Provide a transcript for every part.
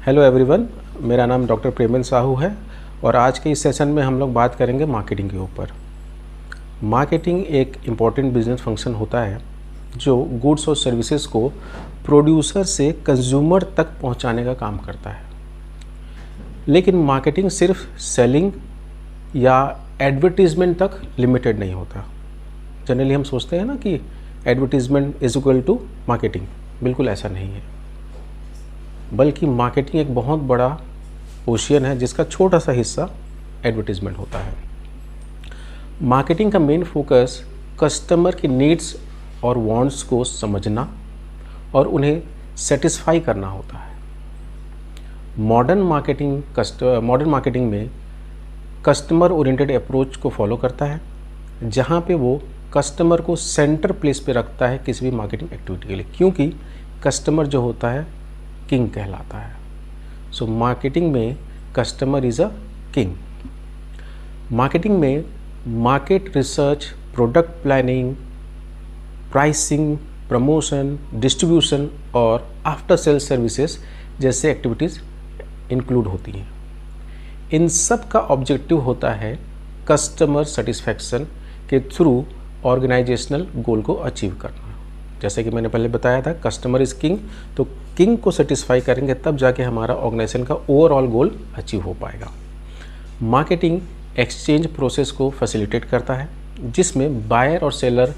Hello everyone, मेरा नाम doctor Premendra Sahu है और आज के इस सेशन में हम लोग बात करेंगे मार्केटिंग के ऊपर। मार्केटिंग एक इम्पॉर्टेंट बिजनेस फंक्शन होता है जो गुड्स और सर्विसेज को प्रोड्यूसर से कंज्यूमर तक पहुंचाने का काम करता है। लेकिन मार्केटिंग सिर्फ सेलिंग या एडवर्टीज़मेंट तक लिमिटेड नहीं होता। जनरली हम सोचते हैं ना कि advertisement is equal to marketing. बिल्कुल ऐसा नहीं है, बल्कि मार्केटिंग एक बहुत बड़ा ओशियन है जिसका छोटा सा हिस्सा एडवर्टीज़मेंट होता है। मार्केटिंग का मेन फोकस कस्टमर की नीड्स और वांट्स को समझना और उन्हें सेटिस्फाई करना होता है। मॉडर्न मार्केटिंग में कस्टमर ओरिएंटेड अप्रोच को फॉलो करता है, जहाँ पे वो कस्टमर को सेंटर प्लेस पे रखता है किसी भी मार्केटिंग एक्टिविटी के लिए, क्योंकि कस्टमर जो होता है किंग कहलाता है। सो मार्केटिंग में customer is a king. Marketing में market research, product planning, pricing, promotion, distribution और आफ्टर सेल सर्विसेज जैसे एक्टिविटीज़ इंक्लूड होती हैं। इन सब का ऑब्जेक्टिव होता है कस्टमर सेटिस्फैक्शन के थ्रू ऑर्गेनाइजेशनल गोल को अचीव करना। जैसे कि मैंने पहले बताया था, कस्टमर इज़ किंग, तो किंग को सेटिस्फाई करेंगे तब जाके हमारा ऑर्गेनाइजेशन का ओवरऑल गोल अचीव हो पाएगा। मार्केटिंग एक्सचेंज प्रोसेस को फैसिलिटेट करता है, जिसमें बायर और सेलर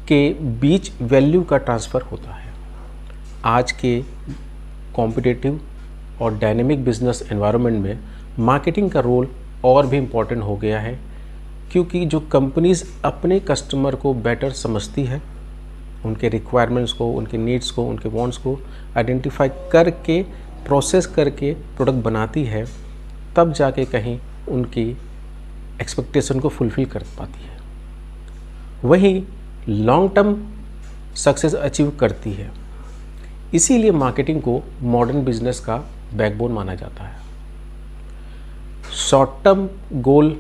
के बीच वैल्यू का ट्रांसफ़र होता है। आज के कॉम्पिटिटिव और डायनेमिक बिजनेस एनवायरनमेंट में मार्केटिंग का रोल और भी इम्पॉर्टेंट हो गया है, क्योंकि जो कंपनीज़ अपने कस्टमर को बेटर समझती है, उनके रिक्वायरमेंट्स को, उनके नीड्स को, उनके वांट्स को आइडेंटिफाई करके प्रोसेस करके प्रोडक्ट बनाती है, तब जाके कहीं उनकी एक्सपेक्टेशन को फुलफ़िल कर पाती है। वही लॉन्ग टर्म सक्सेस अचीव करती है। इसीलिए मार्केटिंग को मॉडर्न बिजनेस का बैकबोन माना जाता है। शॉर्ट टर्म गोल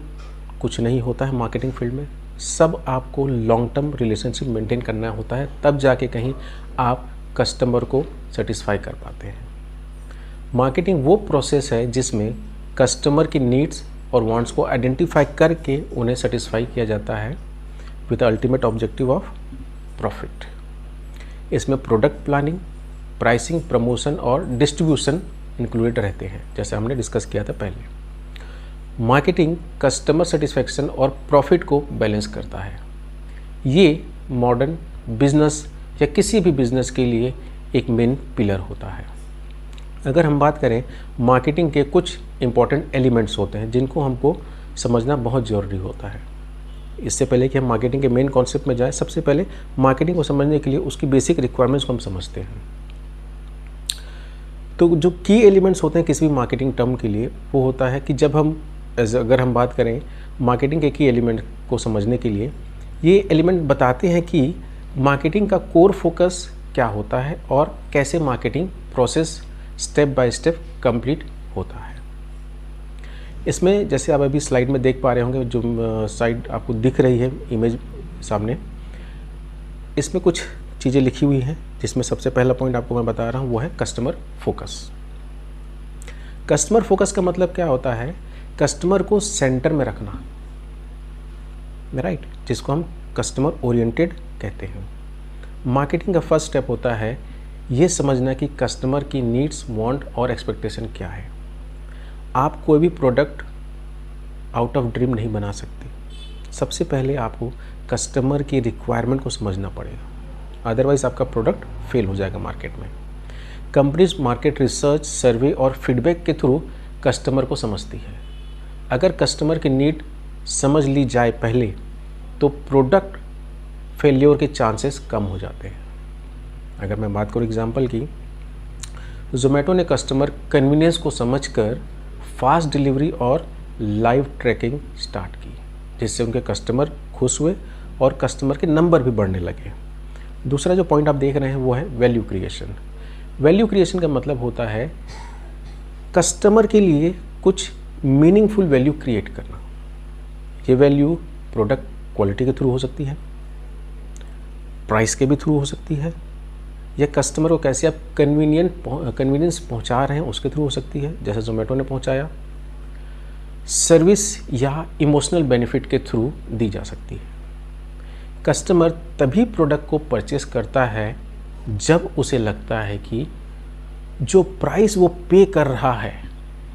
कुछ नहीं होता है मार्केटिंग फील्ड में, सब आपको लॉन्ग टर्म रिलेशनशिप मेंटेन करना होता है, तब जाके कहीं आप कस्टमर को सेटिस्फाई कर पाते हैं। मार्केटिंग वो प्रोसेस है जिसमें कस्टमर की नीड्स और वांट्स को आइडेंटिफाई करके उन्हें सेटिस्फाई किया जाता है with ultimate objective of profit. इसमें प्रोडक्ट प्लानिंग, प्राइसिंग, प्रमोशन और डिस्ट्रीब्यूशन इंक्लूडेड रहते हैं, जैसे हमने डिस्कस किया था पहले। मार्केटिंग कस्टमर सेटिस्फैक्शन और प्रॉफिट को बैलेंस करता है। ये मॉडर्न बिजनेस या किसी भी बिजनेस के लिए एक मेन पिलर होता है। अगर हम बात करें, मार्केटिंग के कुछ इम्पॉर्टेंट एलिमेंट्स होते हैं जिनको हमको समझना बहुत ज़रूरी होता है। इससे पहले कि हम मार्केटिंग के मेन कॉन्सेप्ट में जाएं, सबसे पहले मार्केटिंग को समझने के लिए उसकी बेसिक रिक्वायरमेंट्स को हम समझते हैं। तो जो की एलिमेंट्स होते हैं किसी भी मार्केटिंग टर्म के लिए, वो होता है कि जब हम अगर हम बात करें मार्केटिंग के की एलिमेंट को समझने के लिए, ये एलिमेंट बताते हैं कि मार्केटिंग का कोर फोकस क्या होता है और कैसे marketing process step by step complete होता है। इसमें जैसे आप अभी स्लाइड में देख पा रहे होंगे, जो साइड आपको दिख रही है इमेज सामने, इसमें कुछ चीज़ें लिखी हुई हैं, जिसमें सबसे पहला पॉइंट आपको मैं बता रहा हूँ वो है कस्टमर फोकस। कस्टमर फोकस का मतलब क्या होता है? कस्टमर को सेंटर में रखना, राइट, जिसको हम कस्टमर ओरिएंटेड कहते हैं। मार्केटिंग का फर्स्ट स्टेप होता है ये समझना कि कस्टमर की नीड्स, वांट और एक्सपेक्टेशन क्या है। आप कोई भी प्रोडक्ट आउट ऑफ ड्रीम नहीं बना सकते। सबसे पहले आपको कस्टमर की रिक्वायरमेंट को समझना पड़ेगा, अदरवाइज आपका प्रोडक्ट फेल हो जाएगा मार्केट में। कंपनीज मार्केट रिसर्च, सर्वे और फीडबैक के थ्रू कस्टमर को समझती है। अगर कस्टमर की नीड समझ ली जाए पहले, तो प्रोडक्ट फेल्योर के चांसेस कम हो जाते हैं। अगर मैं बात करूँ एग्जांपल की, ज़ोमैटो ने कस्टमर कन्वीनियंस को समझकर फास्ट डिलीवरी और लाइव ट्रैकिंग स्टार्ट की, जिससे उनके कस्टमर खुश हुए और कस्टमर के नंबर भी बढ़ने लगे। दूसरा जो पॉइंट आप देख रहे हैं वो है वैल्यू क्रिएशन। वैल्यू क्रिएशन का मतलब होता है कस्टमर के लिए कुछ मीनिंगफुल वैल्यू क्रिएट करना। ये वैल्यू प्रोडक्ट क्वालिटी के थ्रू हो सकती है, प्राइस के भी थ्रू हो सकती है, या कस्टमर को कैसे आप कन्वीनियंस पहुंचा रहे हैं उसके थ्रू हो सकती है, जैसे जोमेटो ने पहुंचाया। सर्विस या इमोशनल बेनिफिट के थ्रू दी जा सकती है। कस्टमर तभी प्रोडक्ट को परचेस करता है जब उसे लगता है कि जो प्राइस वो पे कर रहा है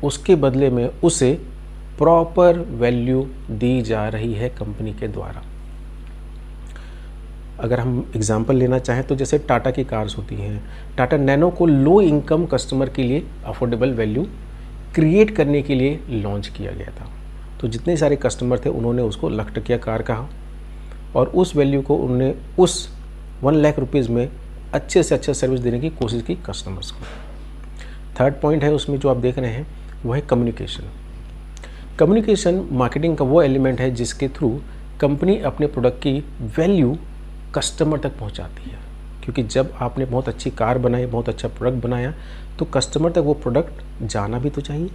उसके बदले में उसे प्रॉपर वैल्यू दी जा रही है कंपनी के द्वारा। अगर हम एग्जांपल लेना चाहें तो जैसे टाटा की कार्स होती हैं, टाटा नैनो को लो इनकम कस्टमर के लिए अफोर्डेबल वैल्यू क्रिएट करने के लिए लॉन्च किया गया था। तो जितने सारे कस्टमर थे उन्होंने उसको लखटकिया कार कहा और उस वैल्यू को उन्होंने उस 1 लाख रुपीज़ में अच्छे से अच्छा सर्विस देने की कोशिश की कस्टमर्स को। थर्ड पॉइंट है उसमें जो आप देख रहे हैं वो है कम्युनिकेशन। कम्युनिकेशन मार्केटिंग का वो एलिमेंट है जिसके थ्रू कंपनी अपने प्रोडक्ट की वैल्यू कस्टमर तक पहुंचाती है, क्योंकि जब आपने बहुत अच्छी कार बनाई, बहुत अच्छा प्रोडक्ट बनाया, तो कस्टमर तक वो प्रोडक्ट जाना भी तो चाहिए।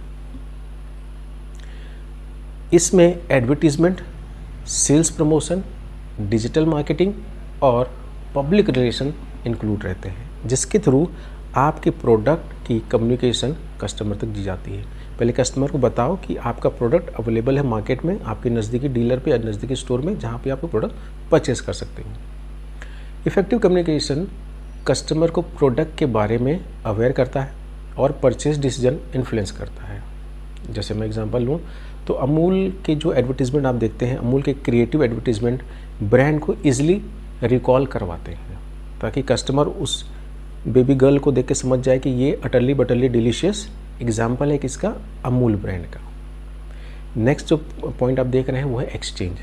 इसमें advertisement, sales promotion, digital marketing और पब्लिक रिलेशन इंक्लूड रहते हैं, जिसके थ्रू आपके प्रोडक्ट की कम्युनिकेशन कस्टमर तक दी जाती है। पहले कस्टमर को बताओ कि आपका प्रोडक्ट अवेलेबल है मार्केट में, आपके नज़दीकी डीलर पे या नज़दीकी स्टोर में, जहाँ पे आप प्रोडक्ट परचेस कर सकते हो। इफ़ेक्टिव कम्युनिकेशन कस्टमर को प्रोडक्ट के बारे में अवेयर करता है और परचेस डिसीजन इन्फ्लुएंस करता है। जैसे मैं एग्जांपल लूँ तो अमूल के जो एडवर्टीज़मेंट आप देखते हैं, अमूल के क्रिएटिव एडवर्टीज़मेंट ब्रांड को ईजिली रिकॉल करवाते हैं ताकि कस्टमर उस बेबी गर्ल को देख के समझ जाए कि ये अटली बटली डिलीशियस एग्जाम्पल है किसका, अमूल ब्रांड का। नेक्स्ट जो पॉइंट आप देख रहे हैं वो है एक्सचेंज।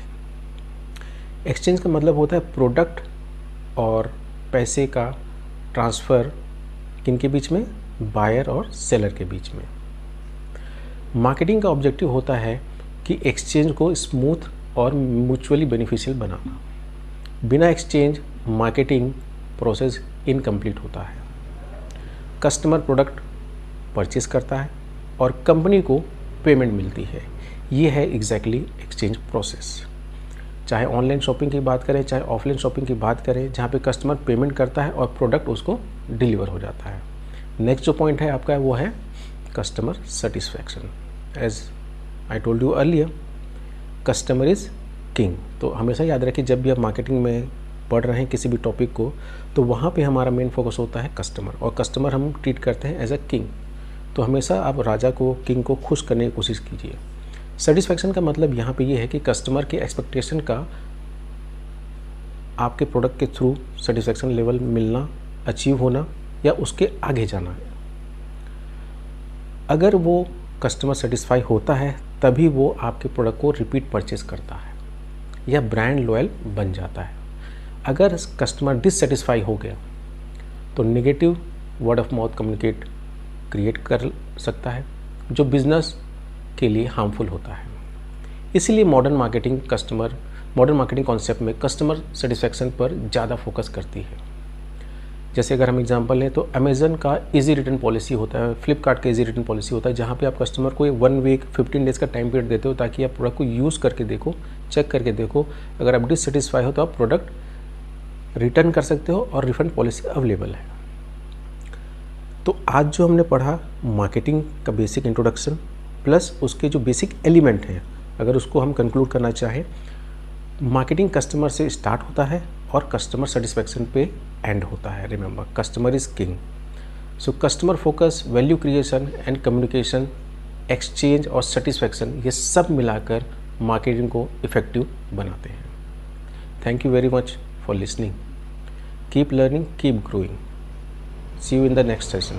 एक्सचेंज का मतलब होता है प्रोडक्ट और पैसे का ट्रांसफ़र किन के बीच में, बायर और सेलर के बीच में। मार्केटिंग का ऑब्जेक्टिव होता है कि एक्सचेंज को स्मूथ और म्यूचुअली बेनिफिशियल बनाना। बिना एक्सचेंज मार्केटिंग प्रोसेस इनकम्प्लीट होता है। कस्टमर प्रोडक्ट परचेस करता है और कंपनी को पेमेंट मिलती है। ये है एग्जैक्टली एक्सचेंज प्रोसेस। चाहे ऑनलाइन शॉपिंग की बात करें, चाहे ऑफलाइन शॉपिंग की बात करें, जहाँ पे कस्टमर पेमेंट करता है और प्रोडक्ट उसको डिलीवर हो जाता है। नेक्स्ट जो पॉइंट है आपका वो है customer satisfaction. As I told you earlier, customer is king. तो हमेशा याद रखें जब भी आप मार्केटिंग में पढ़ रहे हैं किसी भी टॉपिक को, तो वहाँ पे हमारा मेन फोकस होता है कस्टमर, और कस्टमर हम ट्रीट करते हैं एज अ किंग। तो हमेशा आप राजा को, किंग को खुश करने की कोशिश कीजिए। सेटिस्फैक्शन का मतलब यहाँ पे ये है कि कस्टमर के एक्सपेक्टेशन का आपके प्रोडक्ट के थ्रू सेटिस्फैक्शन लेवल मिलना, अचीव होना या उसके आगे जाना है। अगर वो कस्टमर सेटिस्फाई होता है तभी वो आपके प्रोडक्ट को रिपीट परचेस करता है या ब्रांड लॉयल बन जाता है। अगर कस्टमर डिससेटिस्फाई हो गया तो negative word of mouth communicate create कर सकता है जो बिजनेस के लिए हार्मफुल होता है। इसीलिए मॉडर्न मार्केटिंग कॉन्सेप्ट में कस्टमर सेटिस्फैक्शन पर ज़्यादा फोकस करती है। जैसे अगर हम एग्जांपल लें तो अमेज़न का इजी रिटर्न पॉलिसी होता है, फ्लिपकार्ट का इजी रिटर्न पॉलिसी होता है, जहाँ पे आप कस्टमर को 1 वीक 15 डेज़ का टाइम पीरियड देते हो ताकि आप प्रोडक्ट को यूज़ करके देखो, चेक करके देखो। अगर आप डिससेटिस्फाई हो तो आप प्रोडक्ट रिटर्न कर सकते हो और रिफंड पॉलिसी अवेलेबल है। तो आज जो हमने पढ़ा मार्केटिंग का बेसिक इंट्रोडक्शन प्लस उसके जो बेसिक एलिमेंट हैं, अगर उसको हम कंक्लूड करना चाहें, मार्केटिंग कस्टमर से स्टार्ट होता है और कस्टमर सेटिस्फैक्शन पे एंड होता है। Remember, customer is king. So customer focus, value creation and communication, exchange और सेटिस्फैक्शन, ये सब मिलाकर मार्केटिंग को इफ़ेक्टिव बनाते हैं। Thank you very much for listening. Keep learning, keep growing. See you in the next session.